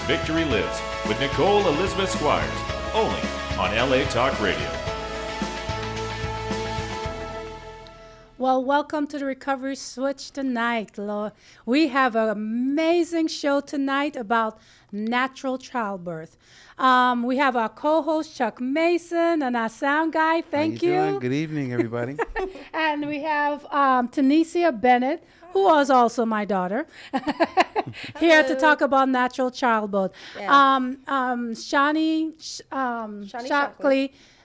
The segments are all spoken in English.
Victory Lives with Nicole Elizabeth Squires, only on LA Talk Radio. Well, welcome to the Recovery Switch tonight. We have an amazing show tonight about natural childbirth. We have our co-host Chuck Mason and our sound guy. Thank you. Doing? Good evening, everybody. And we have Tanisha Bennett, who was also my daughter, here to talk about natural childbirth. Yes.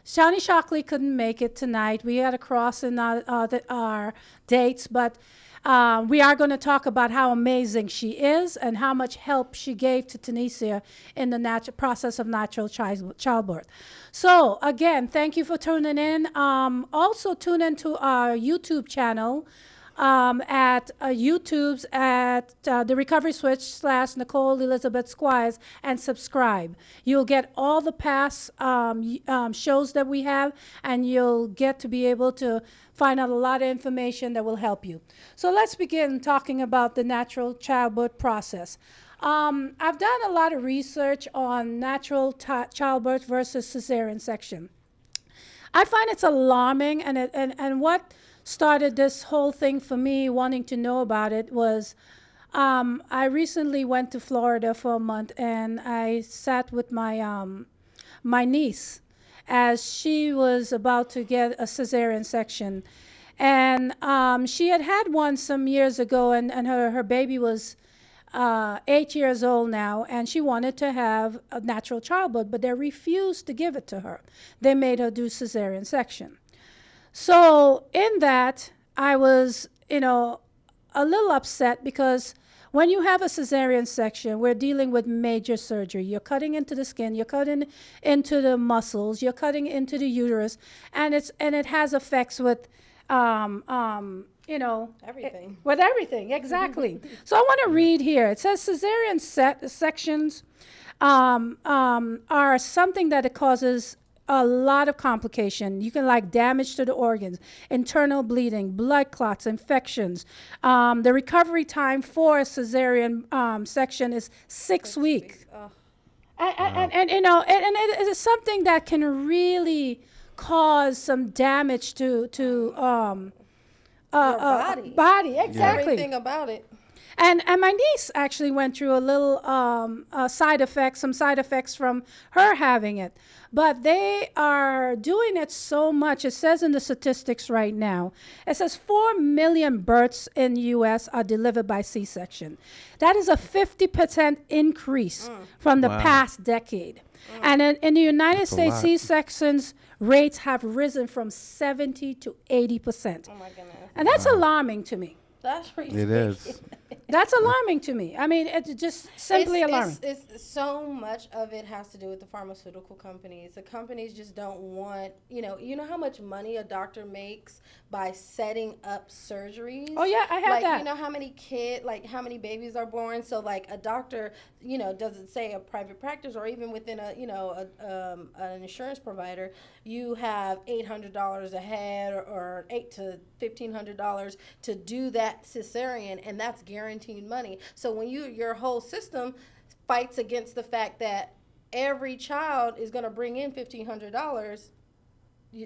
Shani Shockley couldn't make it tonight. We had a cross in our dates, but we are going to talk about how amazing she is and how much help she gave to Tunisia in the process of natural childbirth. So, again, thank you for tuning in. Also, tune into our YouTube channel at YouTube's at the Recovery Switch / Nicole Elizabeth Squires and subscribe. You'll get all the past shows that we have, and you'll get to be able to find out a lot of information that will help you. So let's begin talking about the natural childbirth process. I've done a lot of research on natural childbirth versus cesarean section. I find it's alarming, and what started this whole thing for me wanting to know about it was I recently went to Florida for a month, and I sat with my my niece as she was about to get a cesarean section. And she had one some years ago, and her baby was 8 years old now, and she wanted to have a natural childbirth, but they refused to give it to her. They made her do cesarean section. So in that, I was, a little upset because when you have a cesarean section, we're dealing with major surgery. You're cutting into the skin, you're cutting into the muscles, you're cutting into the uterus, and it has effects with, everything. With everything, exactly. So I want to read here. It says cesarean sections are something that it causes a lot of complication. You can damage to the organs, internal bleeding, blood clots, infections. The recovery time for a cesarean section is 6 weeks. Oh. And it is something that can really cause some damage to Your body. body. Exactly. Everything about it. And my niece actually went through a little some side effects from her having it. But they are doing it so much. It says in the statistics right now, it says 4 million births in the U.S. are delivered by C-section. That is a 50% increase from the past decade. And in the United States, C-sections rates have risen from 70 to 80%. Oh, my goodness. And that's alarming to me. That's ridiculous. It is. That's alarming to me. I mean, it's just simply alarming. It's so much of it has to do with the pharmaceutical companies. The companies just don't want, you know how much money a doctor makes by setting up surgeries? Oh, yeah, I have that. You know how many how many babies are born? So, a doctor, doesn't say a private practice or even within an insurance provider, you have $800 a head or $800 to $1,500 to do that cesarean, and that's guaranteed money. So when your whole system fights against the fact that every child is going to bring in $1,500,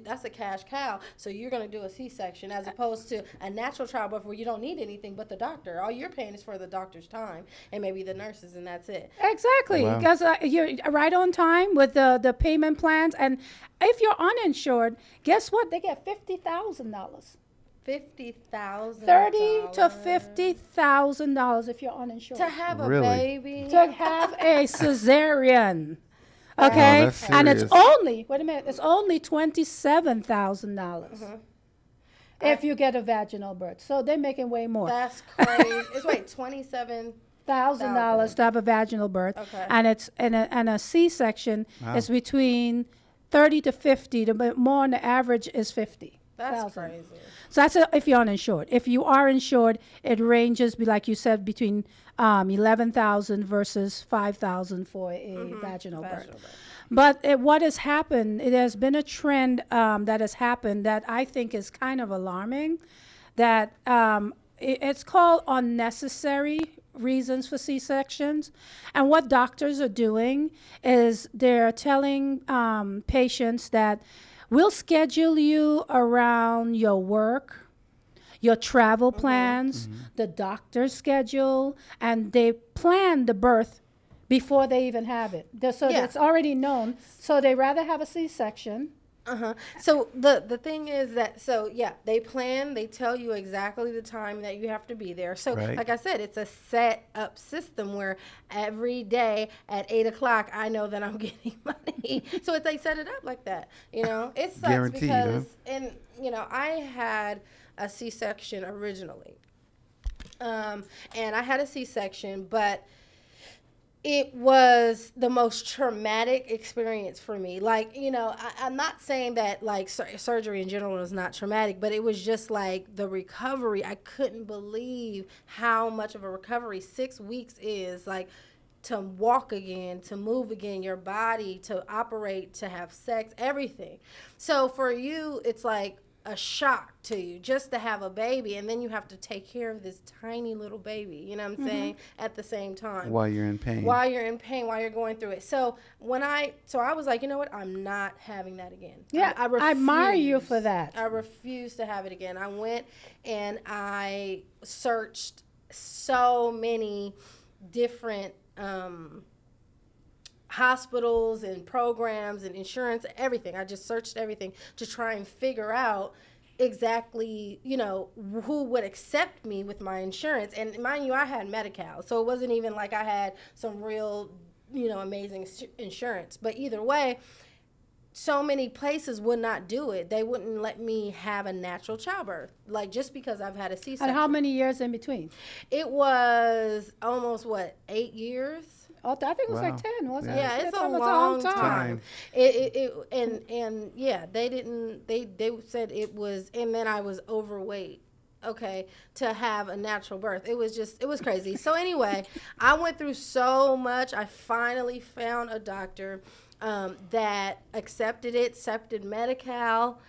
that's a cash cow. So you're going to do a C-section as opposed to a natural childbirth where you don't need anything but the doctor. All you're paying is for the doctor's time and maybe the nurses, and that's it. Exactly, because you're right on time with the payment plans. And if you're uninsured, guess what? They get $50,000. $50,000. $30,000 to $50,000 if you're uninsured. to have a Really? baby. To have a cesarean. Okay? that's And it's serious. only, wait a minute, it's only $27,000 if you get a vaginal birth. So they're making way more. That's crazy. It's $27,000 $1,000 to have a vaginal birth. Okay. And it's and a C-section is between 30 to 50. The more on the average is 50. That's crazy. So that's if you're uninsured. If you are insured, it ranges, like you said, between 11,000 versus 5,000 for a vaginal birth. But what has happened, it has been a trend that has happened that I think is kind of alarming, that it's called unnecessary reasons for C-sections. And what doctors are doing is they're telling patients that we'll schedule you around your work, your travel plans, the doctor's schedule, and they plan the birth before they even have it. So Yeah. it's already known. So they rather have a C-section. So the thing is that, so yeah, they plan, they tell you exactly the time that you have to be there. So Right. like I said, it's a set up system where every day at 8 o'clock, I know that I'm getting money. So they set it up like that, it sucks Guaranteed, huh? because, and I had a C-section originally. And I had a C-section, but it was the most traumatic experience for me. Like, I'm not saying that like surgery in general is not traumatic, but it was just like the recovery. I couldn't believe how much of a recovery 6 weeks is, like, to walk again, to move again, your body, to operate, to have sex, everything. So for you, it's like a shock to you just to have a baby, and then you have to take care of this tiny little baby, you know what I'm saying, at the same time. While you're in pain. While you're in pain, while you're going through it. So I was like, you know what? I'm not having that again. Yeah, I admire you for that. I refuse to have it again. I went and I searched so many different hospitals and programs and insurance, everything. I just searched everything to try and figure out exactly, who would accept me with my insurance. And mind you, I had Medi-Cal, so it wasn't even like I had some real, amazing insurance. But either way, so many places would not do it. They wouldn't let me have a natural childbirth, like just because I've had a C-section. And how many years in between? It was almost 8 years. Oh, I think it was Wow. like 10, wasn't it? Yeah, it's a almost long time. time. And yeah, they said it was, and then I was overweight. Okay, to have a natural birth. It was crazy. So anyway, I went through so much. I finally found a doctor that accepted Medi-Cal,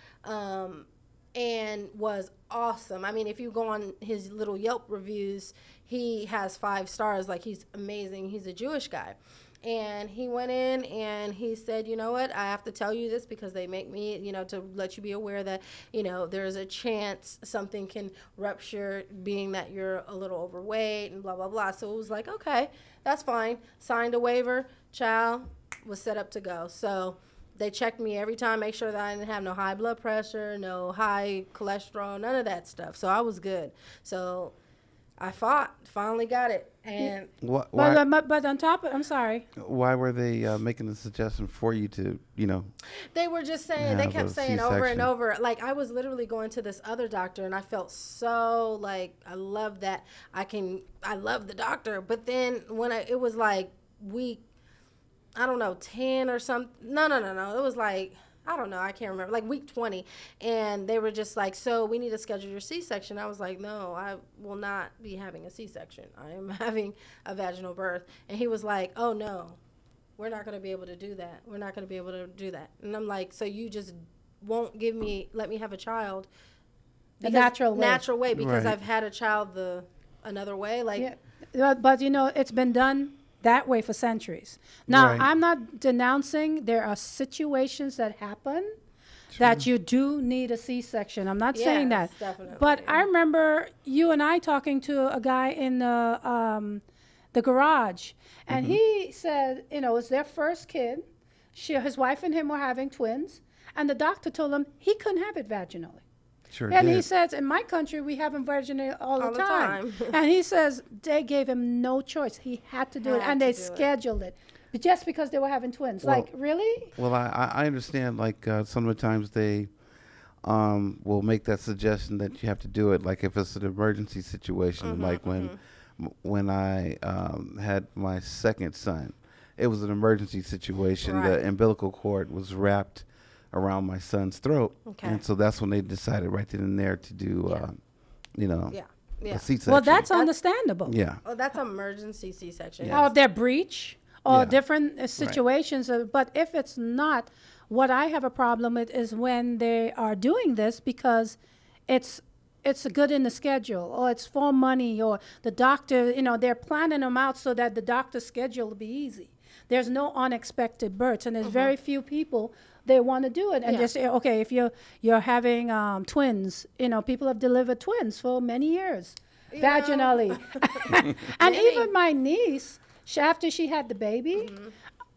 and was awesome. I mean, if you go on his little Yelp reviews, he has 5 stars. Like, he's amazing. He's a Jewish guy. And he went in and he said, you know what, I have to tell you this because they make me, to let you be aware that, there's a chance something can rupture being that you're a little overweight and blah, blah, blah. So it was like, okay, that's fine. Signed a waiver, child was set up to go. So they checked me every time, make sure that I didn't have no high blood pressure, no high cholesterol, none of that stuff. So I was good. So I finally got it. And But on top of, I'm sorry. Why were they making the suggestion for you to, they were just saying, they have kept a saying over and C-section? over, like, I was literally going to this other doctor and I felt so like, I love that I love the doctor. But then when it was like week, I don't know, 10 or something. No. It was like, I don't know, I can't remember, like week 20. And they were just like, so we need to schedule your C-section. I was like, no, I will not be having a C-section. I am having a vaginal birth. And he was like, oh no, we're not going to be able to do that. We're not going to be able to do that. And I'm like, so you just won't let me have a child The natural way. because Right. I've had a child another way. Like, Yeah. But it's been done that way for centuries. Now, Right. I'm not denouncing. There are situations that happen that you do need a C-section. I'm not saying that. Yes, definitely. But I remember you and I talking to a guy in the garage, and he said, it's their first kid. His wife and him were having twins, and the doctor told him he couldn't have it vaginally. Sure And did. he says, in my country, we have them vaginally all All the the time. time. And he says they gave him no choice. He had to do it. Had And to they do it. scheduled it just because they were having twins. Well- like, really? Well, I understand, like, some of the times they will make that suggestion that you have to do it, like if it's an emergency situation, like when I had my second son. It was an emergency situation. Right. The umbilical cord was wrapped around my son's throat. Okay. And so that's when they decided right then and there to do, yeah. a C-section. Well, that's understandable. Yeah. Oh, that's emergency C-section. Yeah. Or their breach or Yeah. different situations. But if it's not, what I have a problem with is when they are doing this because it's it's good in the schedule, or it's for money, or the doctor, they're planning them out so that the doctor's schedule will be easy. There's no unexpected births, and there's very few people they want to do it. And just say, okay, if you're having twins, people have delivered twins for many years, vaginally. And even my niece, after she had the baby,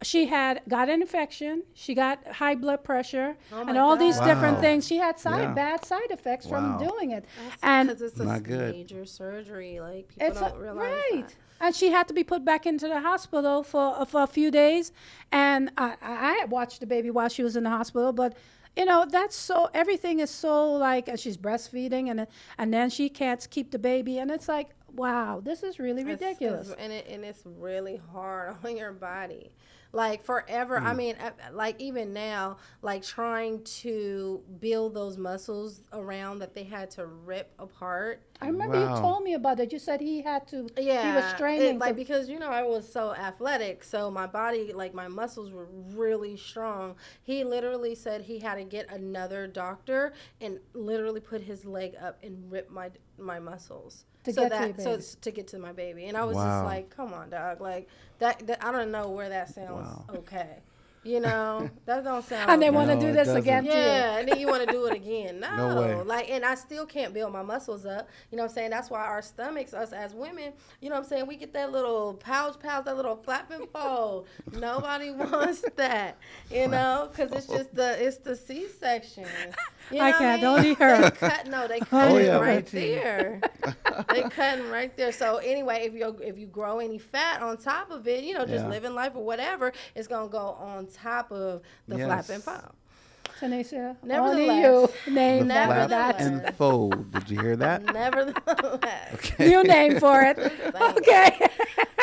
she got an infection. She got high blood pressure and all these different things. She had bad side effects from doing it. Because it's not a good. major surgery. Like, people don't realize that. And she had to be put back into the hospital for a few days. And I had watched the baby while she was in the hospital. But, that's so, everything is so like, she's breastfeeding and then she can't keep the baby. And it's like, wow, this is really ridiculous. And it's really hard on your body. Like, forever, I mean, like, even now, like, trying to build those muscles around that they had to rip apart. I remember you told me about it. You said he had to, he was straining. Because, I was so athletic, so my body, like, my muscles were really strong. He literally said he had to get another doctor and literally put his leg up and rip my muscles. To get to my baby. And I was just like, come on, dog. Like, that I don't know where that sounds okay. That don't sound And they okay. want to do this again too. Yeah, and then you want to do it again. No way. Like, and I still can't build my muscles up. You know what I'm saying? That's why our stomachs, us as women, you know what I'm saying? We get that little pouch, that little flap and fold. Nobody wants that, because it's just the C-section. I can't. Don't eat her. They cutting right there. They cutting right there. So anyway, if you grow any fat on top of it, just living life or whatever, it's gonna go on top of the flap and fold. Tanisha, Nevertheless, only you name Flap that. and fold. Did you hear that? Nevertheless, New name for it. Okay.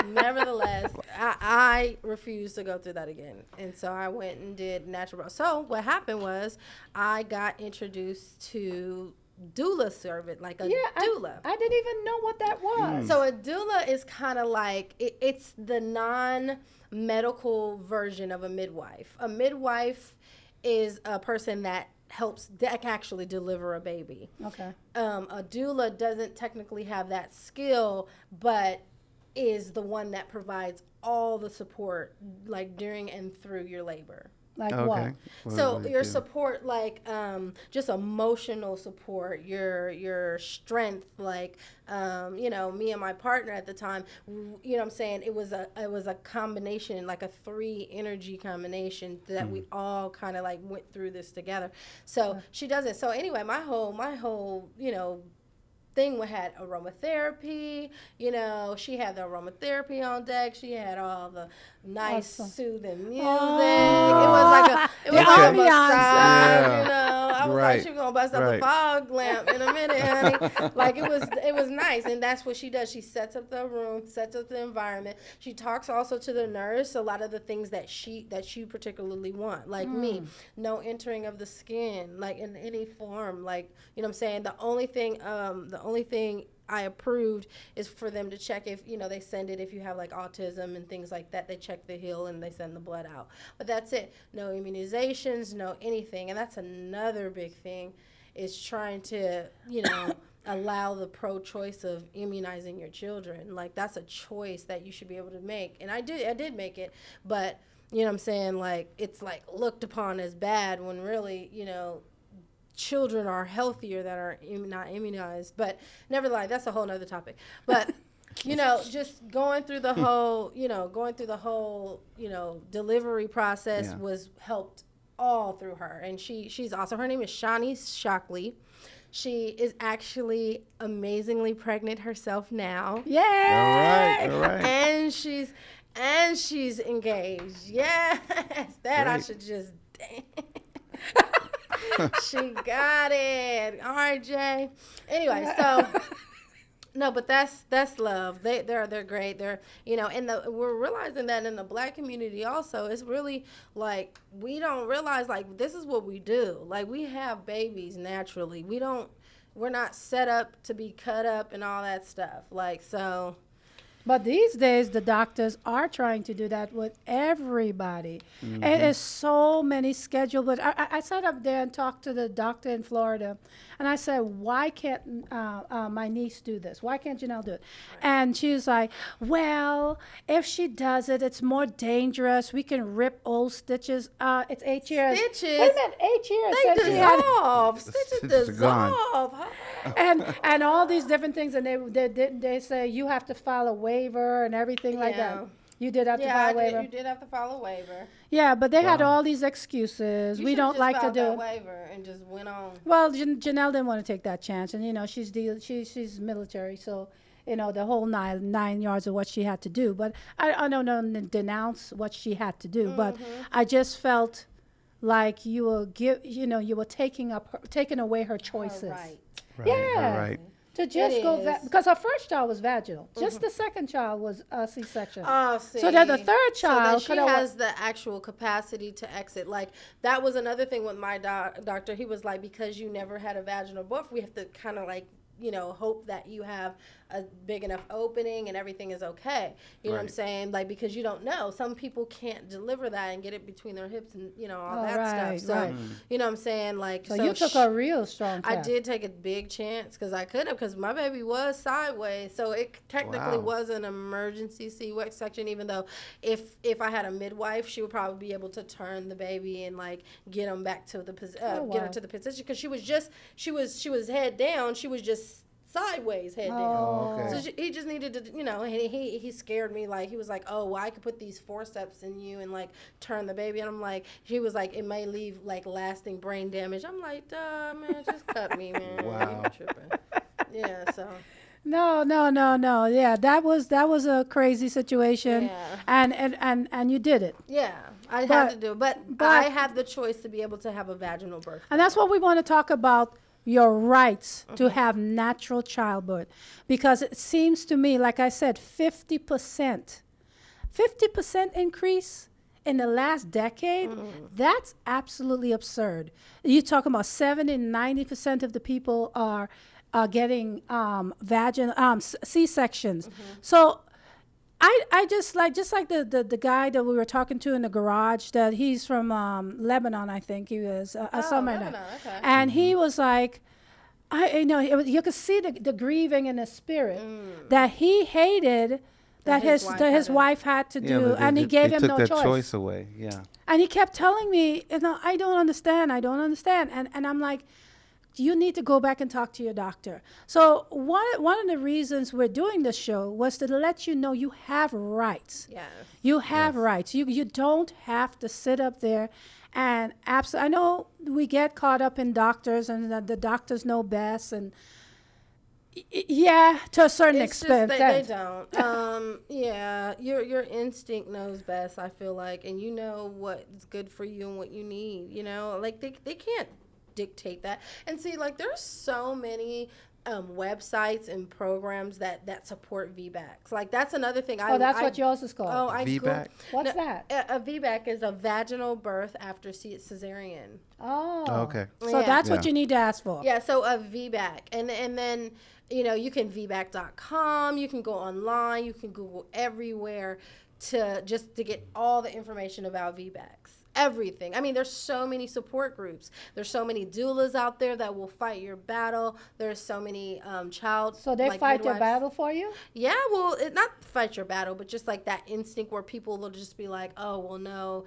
Nevertheless, I refused to go through that again. And so I went and did natural birth. So what happened was I got introduced to doula service, like a doula. I didn't even know what that was. So a doula is kind of like, it's the non-medical version of a midwife. A midwife is a person that can actually deliver a baby. Okay. A doula doesn't technically have that skill, but is the one that provides all the support, like, during and through your labor. Like what? So your support, like, just emotional support, your strength, like, me and my partner at the time, what I'm saying, it was a combination, like a 3 energy combination that we all kind of like went through this together. So she does it. So anyway, my whole, thing had aromatherapy. She had the aromatherapy on deck. She had all the nice soothing music. It was like a massage. I was like, she was gonna bust up a fog lamp in a minute, honey. Like, it was nice. And that's what she does. She sets up the room, sets up the environment. She talks also to the nurse a lot of the things that you particularly want. Like me, no entering of the skin, like, in any form. Like, what I'm saying? The only thing I approved is for them to check if, they send it if you have like autism and things like that. They check the heel and they send the blood out. But that's it. No immunizations, no anything. And that's another big thing, is trying to, allow the pro-choice of immunizing your children. Like, that's a choice that you should be able to make. And I did make it, but, what I'm saying, like, it's like looked upon as bad when really, children are healthier that are not immunized. But nevertheless, that's a whole nother topic. But just going through the whole delivery process was helped all through her. And she's awesome. Her name is Shani Shockley. She is actually amazingly pregnant herself now. Yay! All right. And she's engaged. Yes, that Great. I should just. She got it. All right, Jay. Anyway, so no, but that's love. They're great. They're and we're realizing that in the Black community also, it's really like we don't realize, like, this is what we do. Like, we have babies naturally. We're not set up to be cut up and all that stuff. Like, so But these days, the doctors are trying to do that with everybody. It is so many scheduled. But I sat up there and talked to the doctor in Florida, and I said, "Why can't my niece do this? Why can't Janelle do it?" And she was like, "Well, if she does it, it's more dangerous. We can rip old stitches. It's 8 years. Stitches? Wait a minute, 8 years. They since she had- dissolve. Stitches Stitches are gone. dissolve. and all these different things, and they say you have to file a waiver and everything like Yeah. that. You did have to Yeah, file I a did, waiver. you did have to file a waiver. Yeah, but they had Wow. all these excuses. You We should've don't just like to filed do that it. waiver and just went on. Well, Janelle didn't want to take that chance, and she's military, so the whole nine yards of what she had to do. But I don't know denounce what she had to do, but I just felt like you were taking away her choices. Right. Right, Yeah. right. To just It go is. because her first child was vaginal. Just the second child was a C-section. Oh, see. So that the third So that child she coulda has the actual capacity to exit. Like, that was another thing with my doctor. He was like, because you never had a vaginal birth, we have to kind of like, hope that you have a big enough opening and everything is okay. You know what I'm Right. saying? Like, because you don't know. Some people can't deliver that and get it between their hips and, all Oh, that right, stuff. So, right. you know what I'm saying? Like, So you took a real strong I test. did take a big chance because I could have, because my baby was sideways, so it technically Wow. was an emergency C-section. Even though, if I had a midwife, she would probably be able to turn the baby and like get him back to the get her wow. to the position, because she was head down. She was just sideways head down. Oh, okay. So he just needed to, he scared me. Like, he was like, oh, well, I could put these forceps in you and like turn the baby. And I'm like, he was like, it may leave like lasting brain damage. I'm like, duh, man, just cut me, man. Wow. You tripping. Yeah, so. No. Yeah, that was a crazy situation. Yeah. And you did it. Yeah, I had But- to do it. But but- I have the choice to be able to have a vaginal birth. And that's what we want to talk about, your rights to have natural childbirth. Because it seems to me, like I said, 50% increase in the last decade, that's absolutely absurd. You're talking about 70, 90% of the people are getting C-sections. So I just like the guy that we were talking to in the garage, that he's from Lebanon, I think he was, somewhere like that. Lebanon, okay. And he was like, you could see the grieving in his spirit that he hated that his wife had to do, but and he gave him no They took that choice. choice away. Yeah. And he kept telling me, I don't understand. And I'm like, you need to go back and talk to your doctor. So one of the reasons we're doing this show was to let you know you have rights. Yeah. You have rights. You don't have to sit up there and I know we get caught up in doctors and the doctors know best, and yeah, to a certain It's just extent. they don't. Yeah, your instinct knows best, I feel like, and you know what's good for you and what you need. Like they can't dictate that. And see, like, there's so many websites and programs that support VBACs. Like, that's another thing. That's what yours is called. Oh, I VBAC? What's that? A VBAC is a vaginal birth after cesarean. Oh. Okay. So Yeah. that's what Yeah. you need to ask for. Yeah, so a VBAC. And then, you can VBAC.com, you can go online, you can Google everywhere to get all the information about VBACs. Everything. I mean, there's so many support groups. There's so many doulas out there that will fight your battle. There's so many So they fight your midwives. battle for you? Yeah, well, not fight your battle, but just like that instinct where people will just be like, oh, well, no,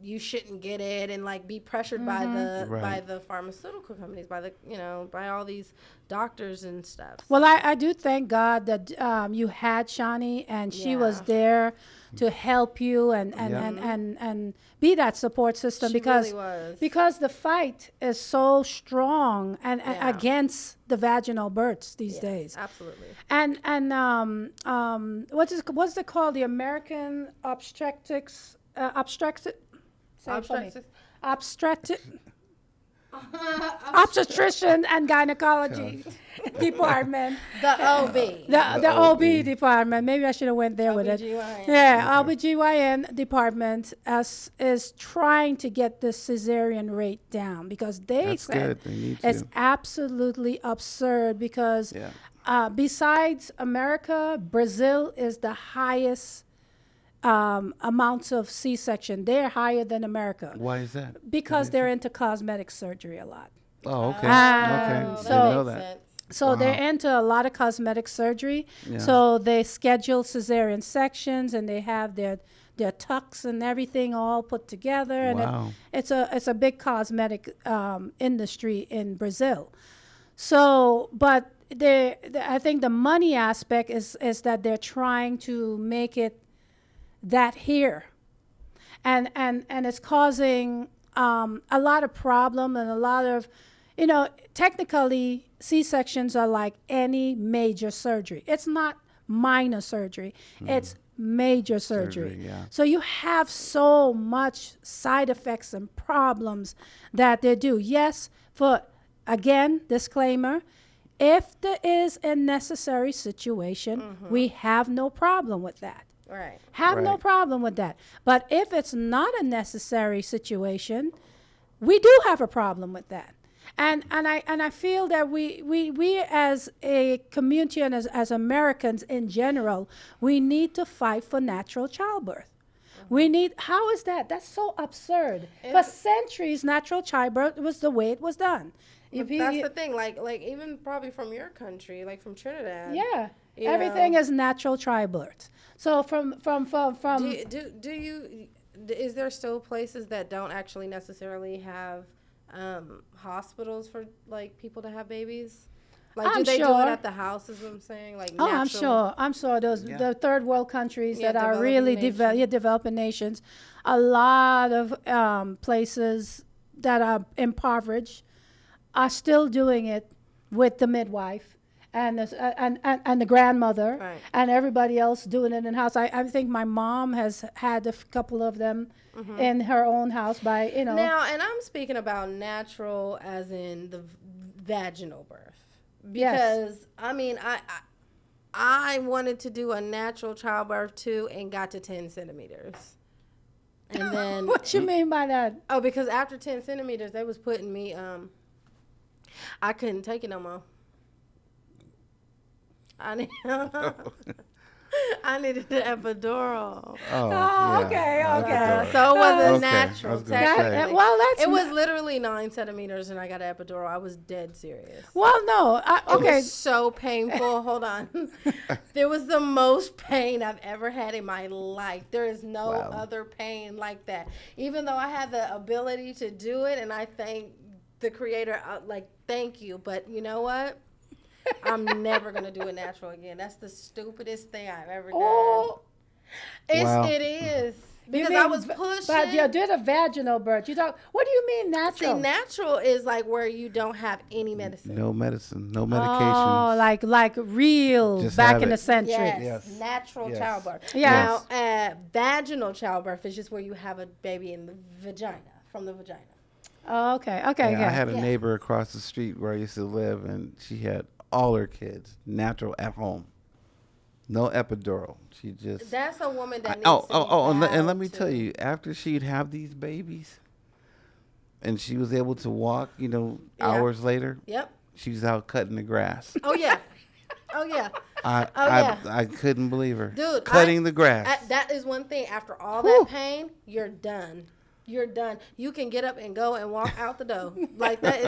you shouldn't get it, and like be pressured by Right. the pharmaceutical companies, by all these doctors and stuff. Well, I do thank God that you had Shani, and she was Yeah. there to help you and be that support system, She because really was. because the fight is so strong and Yeah. against the vaginal births these Yes, days. absolutely. And what's it called? The American Obstetrics Obstetrician and Gynecology Department. The OB. The OB department. Maybe I should have went there with it. OBGYN. Yeah, OBGYN department is trying to get the cesarean rate down, because they That's said good. They need it's to. absolutely absurd, because Yeah. besides America, Brazil is the highest amounts of C-section. They're higher than America Why is that? because they're into cosmetic surgery a lot. Oh, okay. Ah, Okay. so- Didn't know that. So they're into a lot of cosmetic surgery. Yeah. So they schedule cesarean sections and they have their tucks and everything all put together. And Wow. it's a big cosmetic industry in Brazil. So, but I think the money aspect is that they're trying to make it that here, and it's causing a lot of problem and a lot of, technically C-sections are like any major surgery. It's not minor surgery. It's major surgery. Yeah. So you have so much side effects and problems that they do. Yes, for, again, disclaimer, if there is a necessary situation, we have no problem with that. Right. Have no Right. problem with that. But if it's not a necessary situation, we do have a problem with that. And I feel that we as a community and as Americans in general, we need to fight for natural childbirth. We need, how is that? That's so absurd. For centuries, natural childbirth was the way it was done. But that's the thing, like even probably from your country, like from Trinidad. Yeah. You Everything know. is natural childbirth. So from Is there still places that don't actually necessarily have hospitals for like people to have babies? Like, do I'm they do sure. it at the house? Is what I'm saying. Like, Oh, I'm natural- sure those Yeah. the third world countries Yeah, that are developing really nations. developing nations, a lot of places that are impoverished are still doing it with the midwife and the grandmother Right. and everybody else doing it in house. I think my mom has had a couple of them in her own house by Now, and I'm speaking about natural as in the vaginal birth. Because, I mean, I wanted to do a natural childbirth too and got to 10 centimeters. And then, What you mean by that? oh, because after 10 centimeters, they was putting me, I couldn't take it no more. I needed an epidural. Oh, Oh, okay, okay. So it wasn't Okay, natural. I was gonna technically. say. Well, that's It was literally 9 centimeters, and I got an epidural. I was dead serious. well, no. It Okay. was so painful. Hold on. There was the most pain I've ever had in my life. There is no Wow. other pain like that. Even though I had the ability to do it, and I thank the creator, thank you. But you know what? I'm never going to do it natural again. That's the stupidest thing I've ever done. Oh, Wow. It is. you Because mean I was v- pushing. But you did a vaginal birth. What do you mean natural? See, natural is like where you don't have any medicine. No medicine, no Oh, medications. like real Just back have in the it. century. Yes, Yes. natural Yes. childbirth. Yes. Now, vaginal childbirth is just where you have a baby in the vagina, from the vagina. Oh, okay. Yeah, Okay. I had a Yeah. neighbor across the street where I used to live, and she had all her kids natural at home. No epidural. She just. That's a woman that needs Oh, to oh, be oh, and let bowed me to. tell you, after she'd have these babies, and she was able to walk, Yeah. hours later, Yep. she was out cutting the grass. Oh, yeah. Oh, yeah. I couldn't believe her. Dude, cutting the grass. That is one thing. After all Whew. that pain, you're done. You're done. You can get up and go and walk out the door. Like that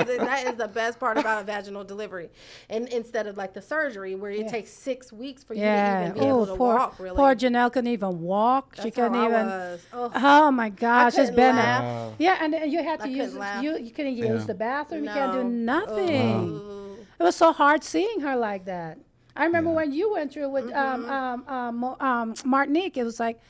is the best part about a vaginal delivery, and instead of like the surgery where it takes 6 weeks for you to Yeah. even be able to poor, walk. Really, poor Janelle couldn't even walk. She That's how couldn't I even. was. Oh. Oh my gosh, it's couldn't been. laugh. Wow. Yeah, and then you had to I use couldn't laugh. you couldn't Yeah. use the bathroom. You can't do No. nothing. Ooh. It was so hard seeing her like that. I remember Yeah. when you went through with Martinique. It was like,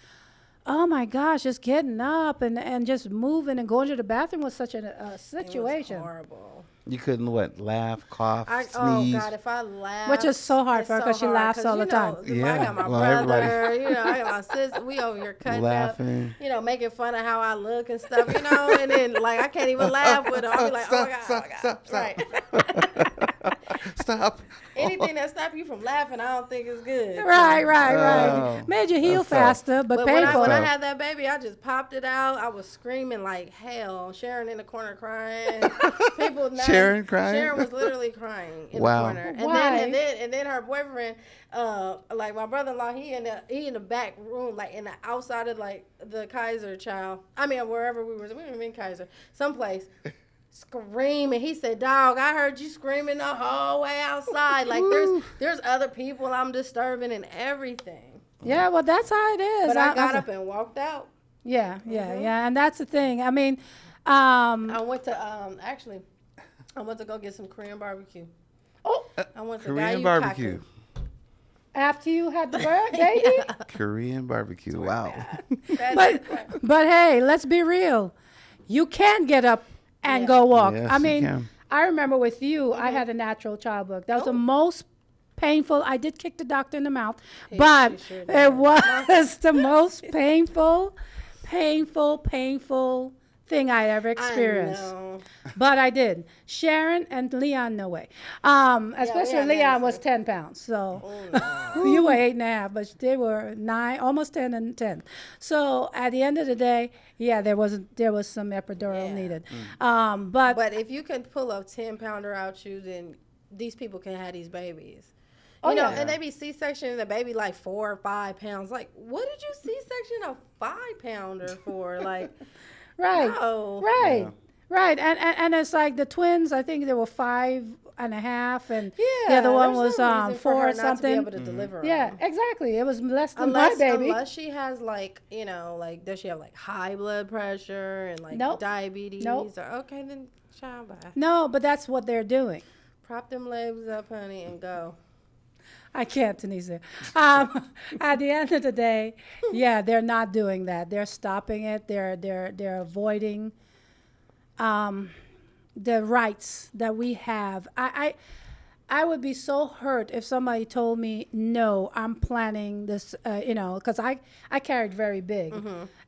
oh my gosh, just getting up and just moving and going to the bathroom was such a situation. It was horrible. You couldn't laugh, cough, Oh sneeze. God, if I laugh, Which is so hard it's for her 'cause she hard, laughs all the time. I Yeah. got my Well, brother, everybody- I got my sister. We over here cutting Laughing. up, making fun of how I look and stuff, and then like I can't even laugh with her. I'll be like, oh my God, Stop. Right. Stop. Anything that stop you from laughing, I don't think is good. Right. Oh, Made you heal that's tough. faster, but But painful. when I tough. had that baby, I just popped it out. I was screaming like hell. Sharon in the corner crying. People not, Sharon crying? Sharon was literally crying in Wow. the corner. Why? And then her boyfriend, like my brother-in-law, he in the back room, like in the outside of like the Kaiser child. I mean, wherever we were in Kaiser, someplace. Screaming. He said, "Dog, I heard you screaming the whole way outside. Like there's other people I'm disturbing and everything." Yeah, well, that's how it is. But I got up and walked out. Yeah, and that's the thing. I mean, I went to I went to go get some Korean barbecue. oh, I went to Korean Gayu barbecue. Kaku. after you had the birth, baby. Korean barbecue. Wow. But hey, let's be real. You can get up and go walk. Yes, I you mean, can. I remember with you, I had a natural childbirth. That was the most painful. I did kick the doctor in the mouth, but sure it was the most painful thing I ever experienced. I know. But I did. Sharon and Leon, no way. Especially Leon Leon was Anderson. 10 pounds. So Oh, you were 8.5, but they were 9, almost 10 and 10. So at the end of the day, yeah, there was some epidural Yeah. needed. But But if you can pull a 10-pounder out you, then these people can have these babies. Oh, You know, yeah. and they be C-section a baby like 4 or 5 pounds. Like, what did you C-section a 5-pounder for? Like, right, no. right, right. And it's like the twins, I think they were 5.5, and the other one there's was no reason for 4 her or not something. to be able to deliver Yeah, them. exactly. It was less than my baby. Unless she has like, you know, like does she have like high blood pressure and like Nope. diabetes? Nope. Or, okay, then child bye. No, but that's what they're doing. Prop them legs up, honey, and go. I can't, Tanisha. At the end of the day, yeah, they're not doing that. They're stopping it. They're avoiding the rights that we have. I would be so hurt if somebody told me, no, I'm planning this, because I carried very big.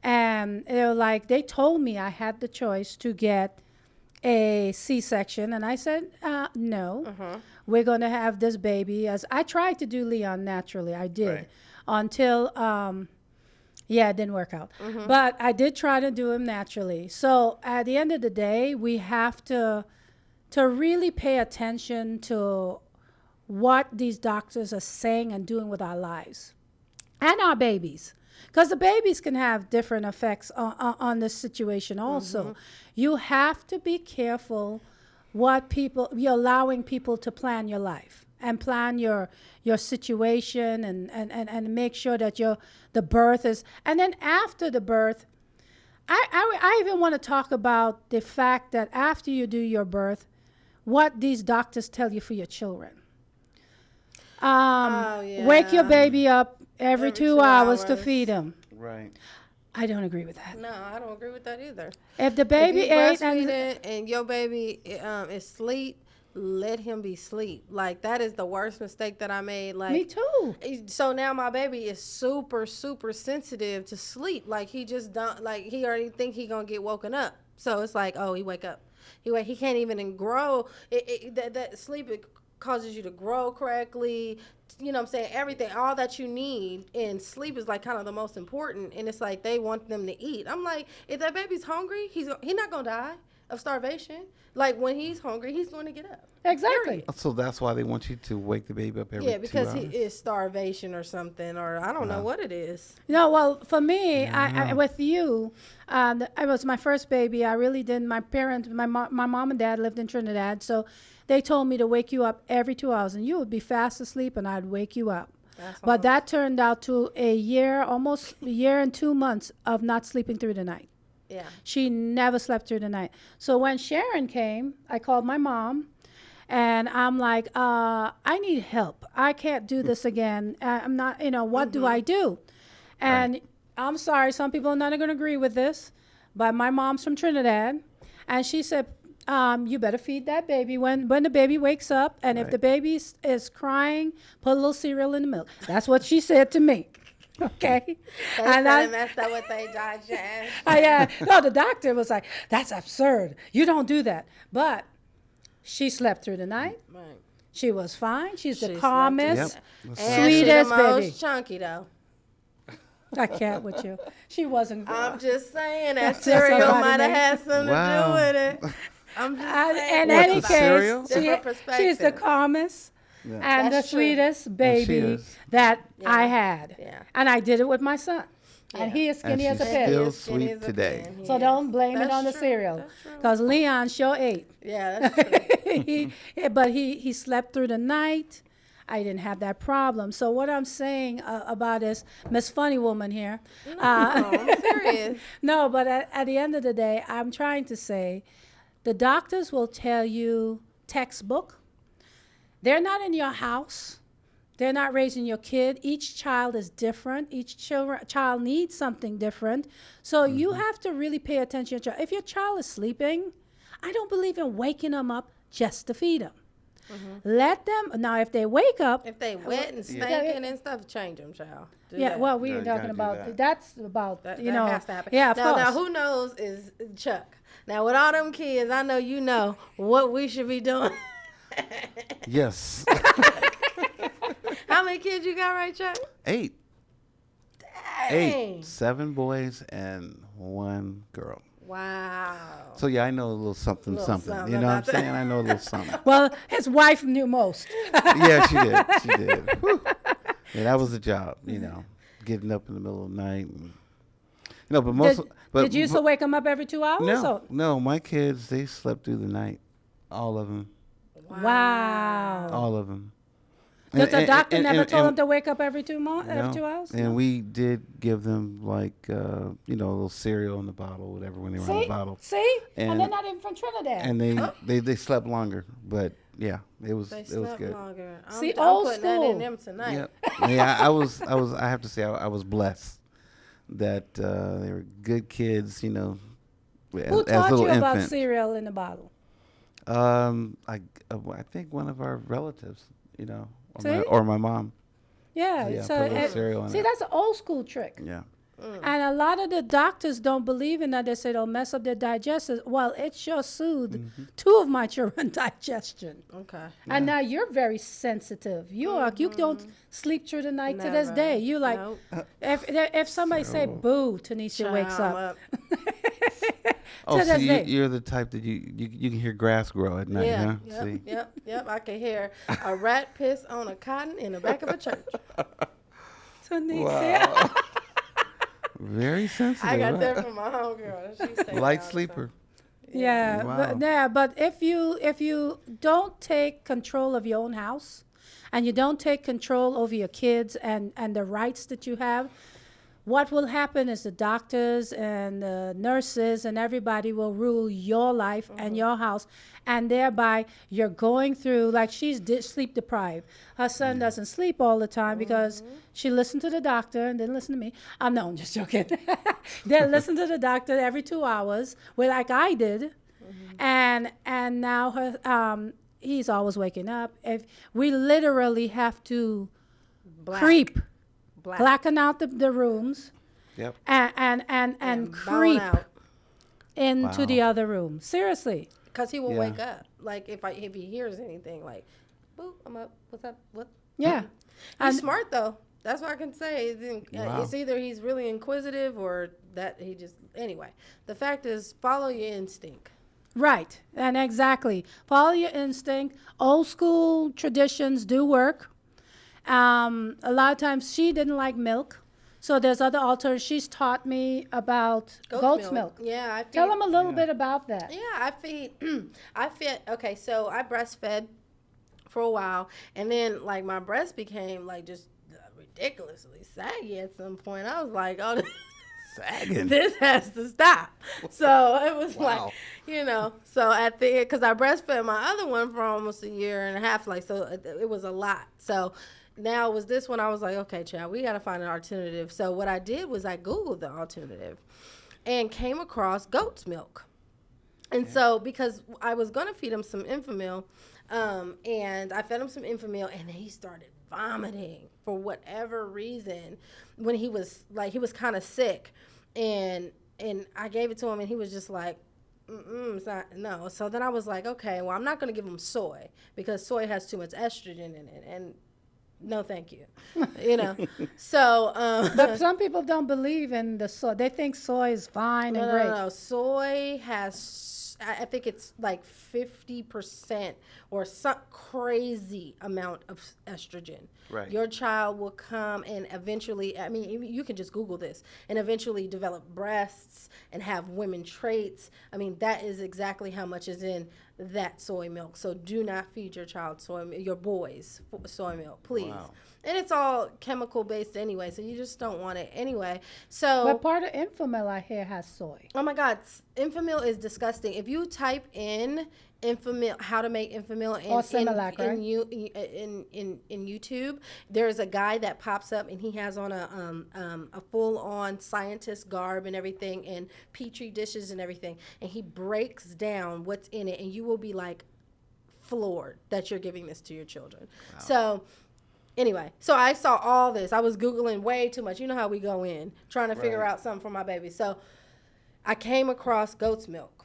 And they were like, they told me I had the choice to get a C-section. And I said, no, we're going to have this baby. As I tried to do Leon naturally. I did. Right. Until, it didn't work out. But I did try to do him naturally. So at the end of the day, we have to really pay attention to what these doctors are saying and doing with our lives and our babies, because the babies can have different effects on this situation also. You have to be careful what you're allowing people to plan your life and plan your situation and make sure that the birth is, and then after the birth, I even want to talk about the fact that after you do your birth, what these doctors tell you for your children. Wake your baby up every 2 hours to hours. feed him. Right. I don't agree with that. No, I don't agree with that either. If the baby if you ate breastfeeding and your baby is asleep, let him be asleep. Like, that is the worst mistake that I made. Like, me too. So now my baby is super, super sensitive to sleep. Like, he just don't, like, he already think he gonna get woken up. So it's like, oh, he wake up. He can't even grow. That sleep, it causes you to grow correctly. You know what I'm saying? Everything, all that you need in sleep is like kind of the most important. And it's like they want them to eat. I'm like, if that baby's hungry, he's not gonna die of starvation. Like, when he's hungry, he's going to get up. Exactly. Period. So that's why they want you to wake the baby up every 2 hours. Because he is starvation or something, or I don't know what it is. No, well, for me, I with you, it was my first baby. I really didn't. My parents, my mom and dad lived in Trinidad, so they told me to wake you up every 2 hours, and you would be fast asleep, and I'd wake you up. But that turned out to almost a year and 2 months of not sleeping through the night. Yeah. She never slept through the night. So when Sharon came, I called my mom, and I'm like, I need help. I can't do this again. I'm not, what do I do? And I'm sorry, some people are not going to agree with this, but my mom's from Trinidad, and she said, you better feed that baby when the baby wakes up, and if the baby is crying, put a little cereal in the milk. That's what she said to me. Okay. And that's not what they digest. No, the doctor was like, that's absurd. You don't do that. But she slept through the night. Right. She was fine. She's the She slept calmest, Yep. And she the sweetest most baby. chunky though. I can't with you. She wasn't. I'm just saying that That's cereal somebody might have made- had something Wow. to do with it. I'm just saying. In What, any the cereal? case, Different she's the perspective. calmest Yeah. and That's the true. sweetest she baby is. that Yeah. I had. Yeah. And I did it with my son. Yeah. And he is skinny And as a she's pig. still He is skinny sweet as a today. pin. He So is. don't blame it That's on the true. cereal. That's true. Because Leon sure ate. Yeah, that's true. But he slept through the night. I didn't have that problem. So what I'm saying about is Miss Funny Woman here. No, I'm serious. No, but at the end of the day, I'm trying to say the doctors will tell you textbook. They're not in your house. They're not raising your kid. Each child is different. Each child needs something different. So you have to really pay attention to your child. If your child is sleeping, I don't believe in waking them up just to feed them. Let them, now if they wake up, If they wet and stinking and stuff, change them, child. Do yeah, that. well, we No, ain't you talking gotta do about, that. that's about, That you know. has to happen. Yeah, of now, course. Now, who knows is Chuck. Now, with all them kids, I know you know what we should be doing. Yes. How many kids you got, right, Chuck? 8. Dang. 7 boys and 1 girl. Wow. So yeah, I know a little something, Little something. something You know what I'm about that. saying? I know a little something. Well, his wife knew most. Yeah, she did. She did. Whew. Yeah, that was a job. You know, getting up in the middle of the night. And, but most. Did you used to wake them up every 2 hours? No, no. My kids, they slept through the night. All of them. Wow. All of them. Does the doctor never told them to wake up every 2 hours? And we did give them like a little cereal in the bottle, whatever, when they were in the bottle. See? And And- they're not even from Trinidad. And they slept longer, but yeah, it was They it was slept good. longer. See, I'm old putting that school. in them tonight. Yep. Yeah, I have to say I was blessed that they were good kids, Who as taught little you about infants. cereal in the bottle? I think one of our relatives, See? or my mom. Yeah. Yeah, so put a little cereal in see, it. that's an old school trick. Yeah. And a lot of the doctors don't believe in that. They say it'll mess up their digestion. Well, it sure soothed 2 of my children digestion. Okay. And now you're very sensitive. You don't sleep through the night to this Never. day. You like Nope. if somebody say boo, Tanisha wakes Child, up. Oh, To so this day. you're the type that you can hear grass grow at night, Yeah. huh? Yep. See? Yep. I can hear a rat piss on a cotton in the back of a church. Tanisha. Very sensitive. I got huh? that from my homegirl. She said Light that all the sleeper. Yeah, Wow. but if you don't take control of your own house, and you don't take control over your kids and the rights that you have, what will happen is the doctors and the nurses and everybody will rule your life and your house, and thereby you're going through, like she's sleep deprived. Her son doesn't sleep all the time because she listened to the doctor and didn't listen to me. No, I'm just joking. They listen to the doctor every 2 hours, like I did, and now her he's always waking up. If we literally have to creep. Blacken out the rooms Yep. and bone creep out. into Wow. the other room. Seriously. Because he will Yeah. wake up. Like if he hears anything, like, boop, I'm up. What's up? What? Yeah. He's And smart though. That's what I can say. It's either he's really inquisitive or that he just anyway. The fact is, follow your instinct. right. And exactly. Follow your instinct. Old school traditions do work. A lot of times she didn't like milk. So there's other alternatives. She's taught me about goat's milk. Yeah, I feed, Tell them a little bit about that. Yeah, I feed. Okay, so I breastfed for a while, and then like my breast became like just ridiculously saggy at some point. I was like, oh. Sagging. This has to stop. So it was Wow. like, so at the end, because I breastfed my other one for almost a year and a half, like, so it was a lot. So now it was this one, I was like, okay, child, we got to find an alternative. So what I did was I Googled the alternative and came across goat's milk. And so because I was going to feed him some Infamil, and I fed him some Infamil, and then he started vomiting for whatever reason when he was kind of sick, and I gave it to him, and he was just like, It's not, no. So then I was like, okay, well, I'm not going to give them soy because soy has too much estrogen in it. And no, thank you. So. But some people don't believe in the soy. They think soy is fine and great. No. Soy has, I think it's like 50% or some crazy amount of estrogen. Right. Your child will come and eventually, I mean, you can just Google this, and eventually develop breasts and have women traits. I mean, that is exactly how much is in that soy milk. So do not feed your child your boys soy milk, please. Wow. And it's all chemical based anyway, so you just don't want it anyway. So, But part of Infamil I hear has soy. oh my God, Infamil is disgusting. If you type in Infamil, how to make Infamil Or Similac, right? in YouTube, there's a guy that pops up and he has on a full on scientist garb and everything and petri dishes and everything, and he breaks down what's in it, and you will be like floored that you're giving this to your children. Wow. So. Anyway, so I saw all this. I was Googling way too much. You know how we go in, trying to figure out something for my baby. So I came across goat's milk.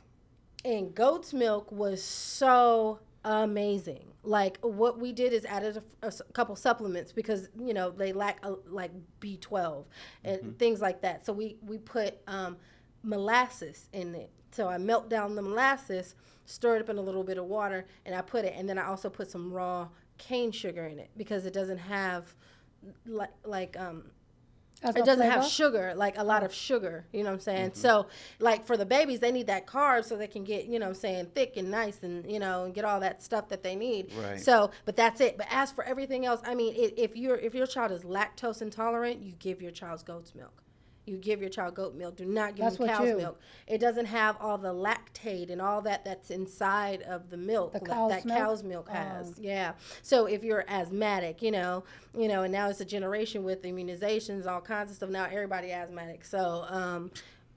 And goat's milk was so amazing. Like, what we did is added a couple supplements because, they lack, like, B12 and things like that. So we put molasses in it. So I melt down the molasses, stir it up in a little bit of water, and I put it. And then I also put some raw cane sugar in it because it doesn't have it doesn't have sugar, like a lot of sugar, you know what I'm saying? So like for the babies, they need that carb so they can get, thick and nice and, and get all that stuff that they need. Right. So, but that's it. But as for everything else, I mean, if your child is lactose intolerant, you give your child goat's milk. You give your child goat milk. Do not give them cow's milk. It doesn't have all the lactate and all that's inside of the milk that cow's milk has. Yeah. So if you're asthmatic, and now it's a generation with immunizations, all kinds of stuff. Now everybody asthmatic. So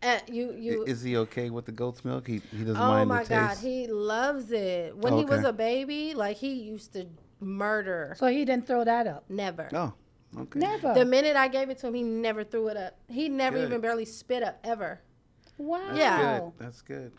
is he okay with the goat's milk? He doesn't mind the taste. Oh my God, he loves it. When he was a baby, like he used to murder. So he didn't throw that up. Never. Oh. Okay. Never. The minute I gave it to him, he never threw it up. He never even barely spit up ever. Wow. That's good.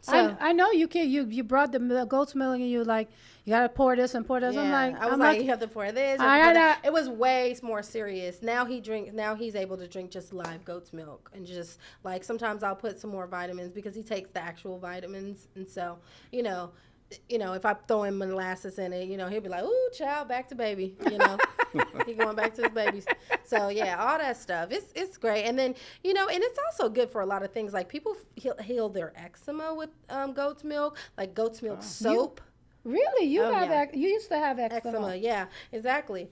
So, I know you can. You brought the goat's milk and you like you gotta pour this and pour this. yeah. I was like, you have to pour this. It was way more serious. Now he's able to drink just live goat's milk and just like sometimes I'll put some more vitamins because he takes the actual vitamins, and so if I throw in molasses in it, he'll be like, "Ooh, child, back to baby," He going back to his babies. So yeah, all that stuff. It's great, and then and it's also good for a lot of things. Like people heal their eczema with goat's milk, like goat's milk soap. Really, you used to have eczema. Yeah, exactly.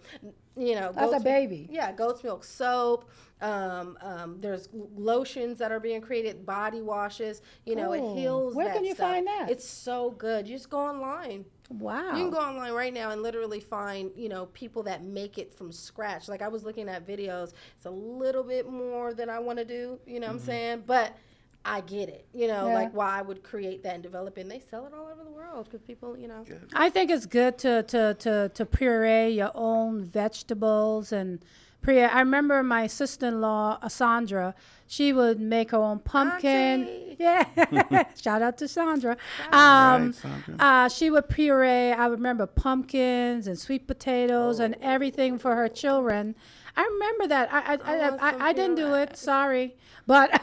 As a baby. Yeah, goat's milk soap. There's lotions that are being created, body washes. It heals. Where can you find that? It's so good. You just go online. Wow. You can go online right now and literally find, people that make it from scratch. Like I was looking at videos. It's a little bit more than I want to do, what I'm saying? But I get it, like why I would create that and develop it. And they sell it all over the world because people, Good. I think it's good to puree your own vegetables and puree. I remember my sister-in-law, Sandra, she would make her own pumpkin. Auntie. Yeah. Shout out to Sandra. Sandra. She would puree, I remember pumpkins and sweet potatoes and everything for her children. I remember that. I didn't do it. Sorry. But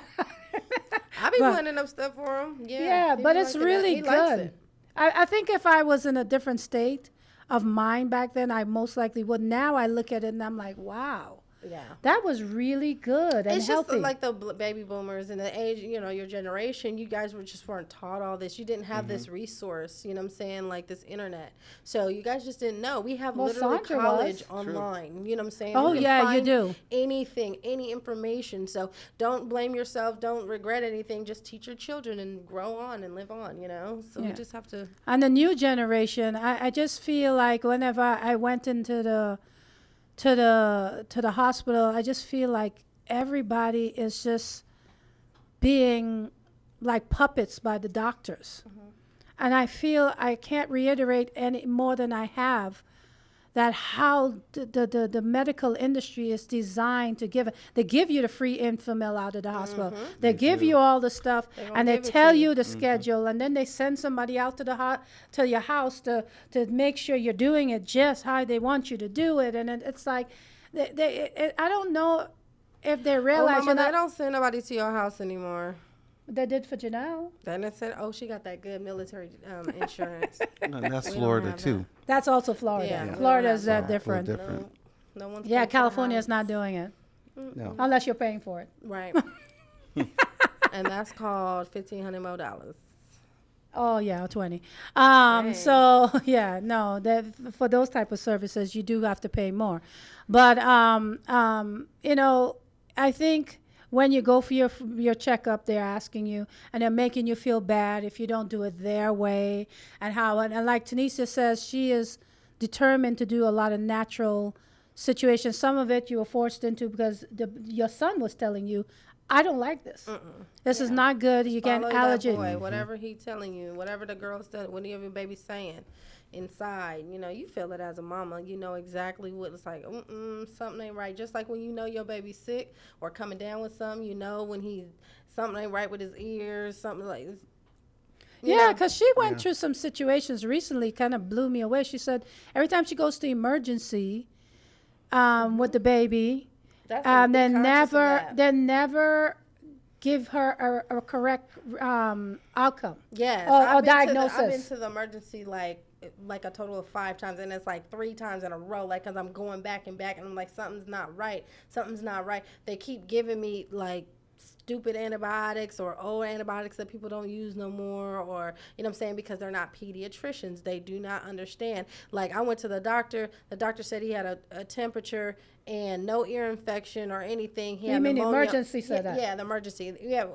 I be blending up stuff for him. Yeah, but it's really good. I think if I was in a different state of mind back then, I most likely would. Now I look at it and I'm like, wow. Yeah. That was really good and it's healthy. Just like the baby boomers and the age, your generation, you guys weren't taught all this. You didn't have this resource, what I'm saying, like this internet. So you guys just didn't know. We have literally Sandra college was. online, you know what I'm saying? Oh, you can yeah, you find do. anything, any information. So don't blame yourself. Don't regret anything. Just teach your children and grow on and live on, So we just have to. And the new generation, I just feel like whenever I went into the hospital, I just feel like everybody is just being like puppets by the doctors. And I feel I can't reiterate any more than I have that how the medical industry is designed to give it. They give you the free Infamil out of the hospital. They give you all the stuff, and they give it tell to you. you the schedule, and then they send somebody out to to your house to make sure you're doing it just how they want you to do it. And it's like, I don't know if they Oh, realize Mama, you're they not. don't send nobody to your house anymore. They did for Janelle. Then it said, oh, she got that good military No, insurance. that's We don't Florida have too. That's also Florida. Yeah, we Florida don't is have that that. different. Different. No one's Yeah, paying for the California is house. not doing it No. unless you're paying for it. Right. And that's called $1,500 more dollars. Oh yeah, 20. Dang. So yeah, no, that for those type of services you do have to pay more. But you know, I think when you go for your checkup, they're asking you and they're making you feel bad if you don't do it their way, and like Tanisha says, she is determined to do a lot of natural situations. Some of it you were forced into because your son was telling you, I don't like this. This is not good. You get Follow an that allergy. boy, whatever he telling you, whatever the girl's telling, whatever your baby's saying inside, you know, you feel it as a mama. You know exactly what it's like. Something ain't right. Just like when you know your baby's sick or coming down with something, you know when something ain't right with his ears, something like. Yeah, because she went through some situations recently, kind of blew me away. She said every time she goes to emergency with the baby, That's they never give her a correct outcome. Yes, or I've been diagnosis. I've been to the emergency like a total of 5 times, and it's like 3 times in a row, like, because I'm going back and back, and I'm like, something's not right. They keep giving me like stupid antibiotics or old antibiotics that people don't use no more, or, you know what I'm saying, because they're not pediatricians. They do not understand. Like, I went to the doctor said he had a temperature and no ear infection or anything. He You had mean the pneumonia. emergency said that? Yeah, the emergency. Yeah,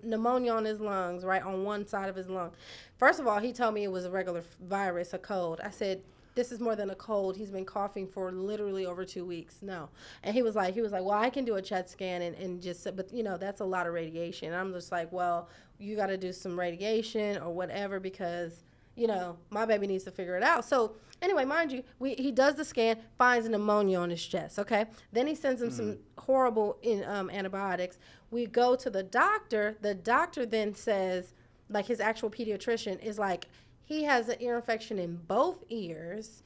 pneumonia on his lungs, right, on one side of his lung. First of all, he told me it was a regular virus, a cold. I said, this is more than a cold. He's been coughing for literally over 2 weeks. No. And he was like, well, I can do a chest scan and just, but you know, that's a lot of radiation. And I'm just like, well, you got to do some radiation or whatever, because, you know, my baby needs to figure it out. So anyway, mind you, he does the scan, finds pneumonia on his chest. Okay. Then he sends him some horrible antibiotics. We go to the doctor. The doctor then says, like, his actual pediatrician is like, he has an ear infection in both ears.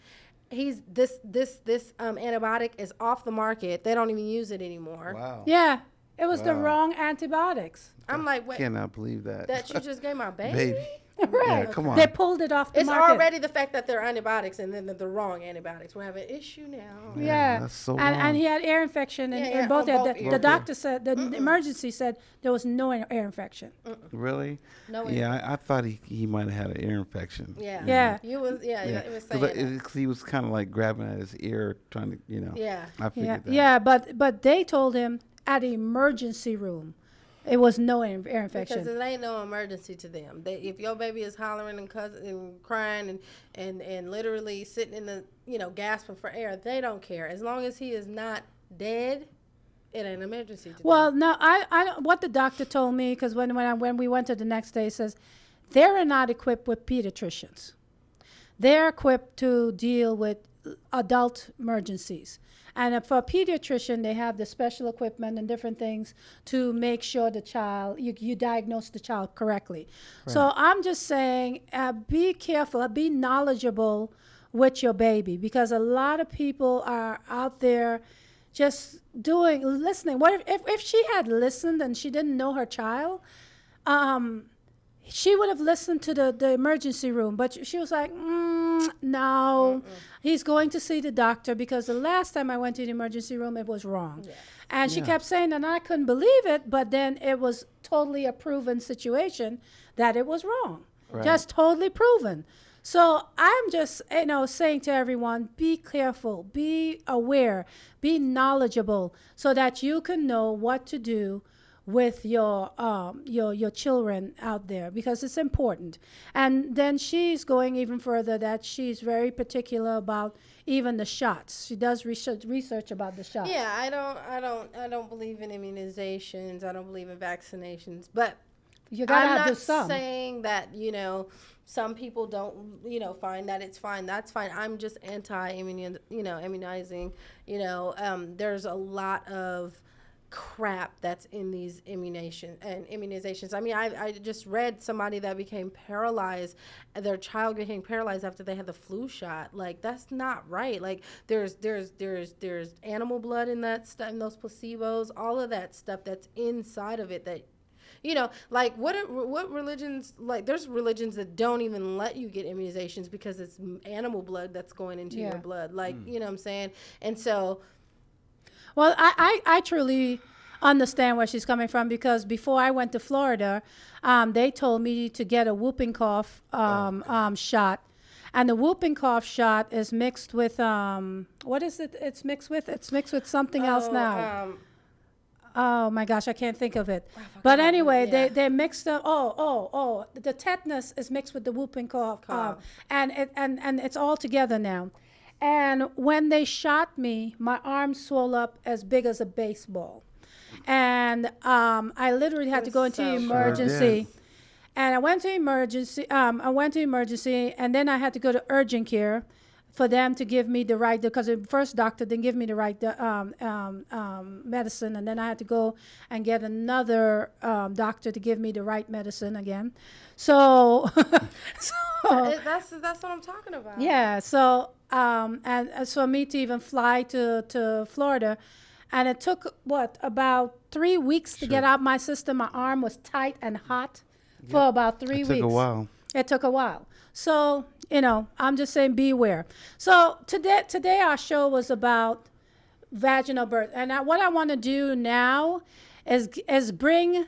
He's this antibiotic is off the market. They don't even use it anymore. Wow. Yeah, it was the Wow. wrong antibiotics. I'm like, wait, Cannot believe that. that you just gave my baby? Baby. Right. Yeah, come on. They pulled it off the It's market. already the fact that they're antibiotics and then they're the wrong antibiotics. We have an issue now. Yeah, that's so and wrong. he had ear infection in, Yeah, in both on ears. both The ears. doctor said, the emergency said there was no ear infection. Really? No, Yeah, I thought he might have had an ear infection. Yeah. Yeah. You was it was saying that. Because he was kind of like grabbing at his ear, trying to, you know. Yeah. I Yeah, figured that. yeah, but they told him at the emergency room, it was no ear Because infection. it ain't no emergency to them. If your baby is hollering and crying and literally sitting in the, you know, gasping for air, they don't care. As long as he is not dead, it ain't an emergency to them. Well, no, I what the doctor told me, because when we went to the next day, he says they're not equipped with pediatricians. They're equipped to deal with adult emergencies. And for a pediatrician, they have the special equipment and different things to make sure the child, you diagnose the child correctly. So I'm just saying, be careful, be knowledgeable with your baby, because a lot of people are out there just listening. What if she had listened and she didn't know her child? She would have listened to the emergency room, but she was like, no, he's going to see the doctor, because the last time I went to the emergency room, it was wrong. Yeah. And she kept saying, and I couldn't believe it, but then it was totally a proven situation that it was wrong. Right. Just totally proven. So I'm just, saying to everyone, be careful, be aware, be knowledgeable, so that you can know what to do with your children out there, because it's important. And then she's going even further, that she's very particular about even the shots. She does research about the shots. Yeah, I don't believe in immunizations. I don't believe in vaccinations. But You gotta I'm do not some. saying that, some people don't, find that it's fine. That's fine. I'm just immunizing. There's a lot of crap that's in these immunizations. I mean, I just read somebody that became paralyzed, their child became paralyzed after they had the flu shot. Like, that's not right. Like, there's animal blood in that stuff, in those placebos, all of that stuff that's inside of it that, like what religions, like there's religions that don't even let you get immunizations because it's animal blood that's going into your blood. Like, you know what I'm saying? And so. Well, I truly understand where she's coming from, because before I went to Florida, they told me to get a whooping cough shot. And the whooping cough shot is mixed with, what is it it's mixed with? It's mixed with something else now. Oh my gosh, I can't think of it. But anyway, they mixed up. The tetanus is mixed with the whooping cough, and it's all together now. And when they shot me, my arm swelled up as big as a baseball, and I literally had to go into emergency. And I went to emergency. And then I had to go to urgent care for them to give me the right, because the first doctor didn't give me the right medicine, and then I had to go and get another doctor to give me the right medicine again. So, That's what I'm talking about. Yeah. So, and for me to even fly to Florida, and it took about 3 weeks to get out my system. My arm was tight and hot for about 3 weeks. It took a while. It took a while. So, I'm just saying, beware. So today our show was about vaginal birth. And what I want to do now is bring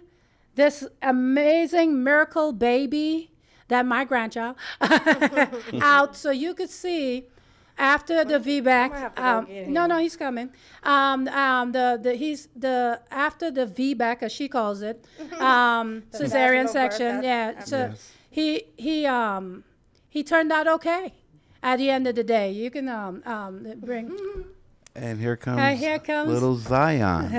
this amazing miracle baby, that my grandchild, out so you could see after the VBAC. No, he's coming. He's after the VBAC, as she calls it, cesarean section. Yeah. So he turned out okay. At the end of the day, you can bring. And here comes little Zion.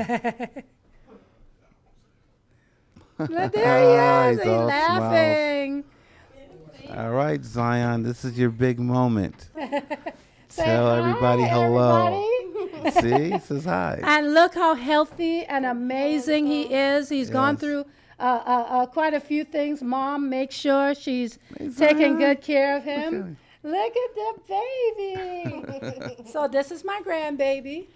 There he is. He's all laughing. Smiles. All right, Zion, this is your big moment. Say Tell hi, everybody hello. everybody. See, he says hi. And look how healthy and amazing he is. He's gone through quite a few things. Mom makes sure she's taking good care of him. Look at the baby. So this is my grandbaby.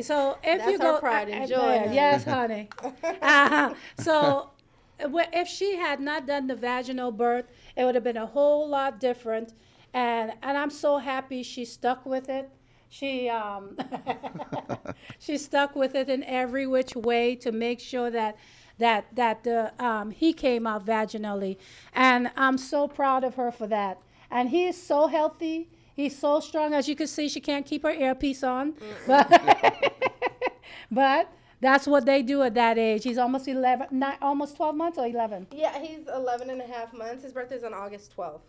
So if That's you go, her pride and joy, honey. Yes, honey. So if she had not done the vaginal birth, it would have been a whole lot different. And I'm so happy she stuck with it. She she stuck with it in every which way to make sure that he came out vaginally, and I'm so proud of her for that. And he is so healthy. He's so strong. As you can see, she can't keep her earpiece on, but that's what they do at that age. He's almost 11, almost 12 months or 11. Yeah, he's 11 and a half months. His birthday's on August 12th,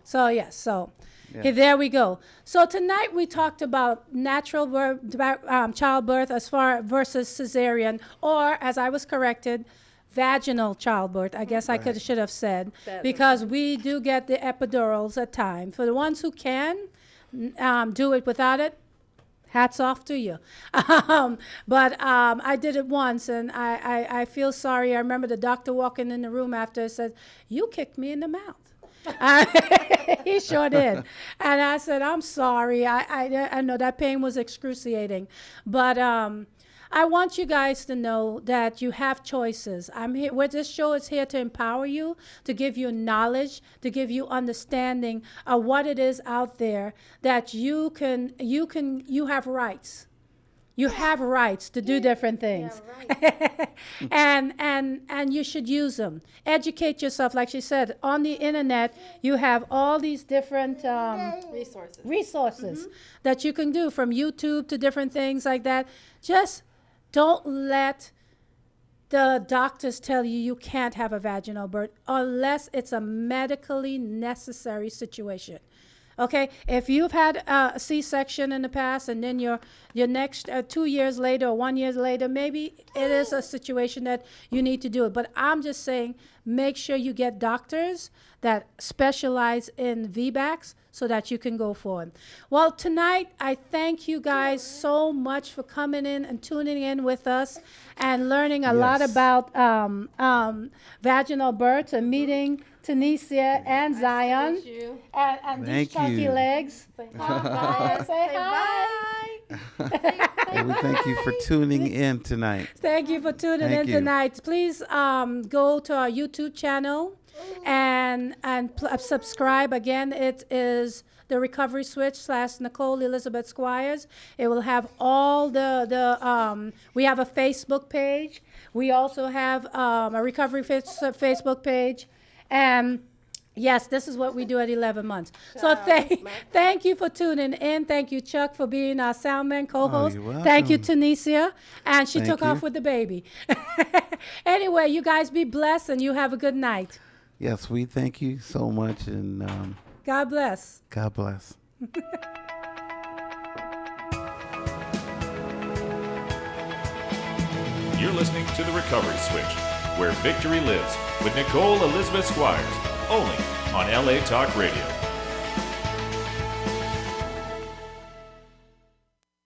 so. Okay, there we go. So tonight we talked about natural birth, childbirth as far versus cesarean, or as I was corrected, vaginal childbirth. I guess I should have said, because we do get the epidurals at times. For the ones who can do it without it, hats off to you. But I did it once, and I feel sorry. I remember the doctor walking in the room after and said, "You kicked me in the mouth." He sure did. And I said, "I'm sorry. I know that pain was excruciating." But I want you guys to know that you have choices. I'm here. This show is here to empower you, to give you knowledge, to give you understanding of what it is out there that you have rights. You have rights to do different things. Yeah, right. and you should use them. Educate yourself. Like she said, on the internet, you have all these different resources that you can do, from YouTube to different things like that. Just don't let the doctors tell you can't have a vaginal birth unless it's a medically necessary situation. Okay, if you've had a C-section in the past, and then your next 2 years later or 1 year later, maybe it is a situation that you need to do it. But I'm just saying, make sure you get doctors that specialize in VBACs so that you can go forward. Well, tonight, I thank you guys so much for coming in and tuning in with us and learning a lot Yes. about vaginal births and meeting Tunisia and Zion and these Thank chunky you. legs. Hi, say hi. And we thank you for tuning in tonight. Thank you for tuning Thank in you. tonight. Please go to our YouTube channel and subscribe. Again, it is the Recovery Switch / Nicole Elizabeth Squires. It will have all we have a Facebook page. We also have a Recovery Facebook page. And yes, this is what we do at 11 months. So thank you for tuning in. Thank you, Chuck, for being our soundman co-host. you're welcome. Thank you, Tunisia. And she Thank took off you. with the baby. Anyway, you guys be blessed and you have a good night. Yes, we thank you so much, and God bless. God bless. You're listening to The Recovery Switch, where victory lives, with Nicole Elizabeth Squires, only on LA Talk Radio.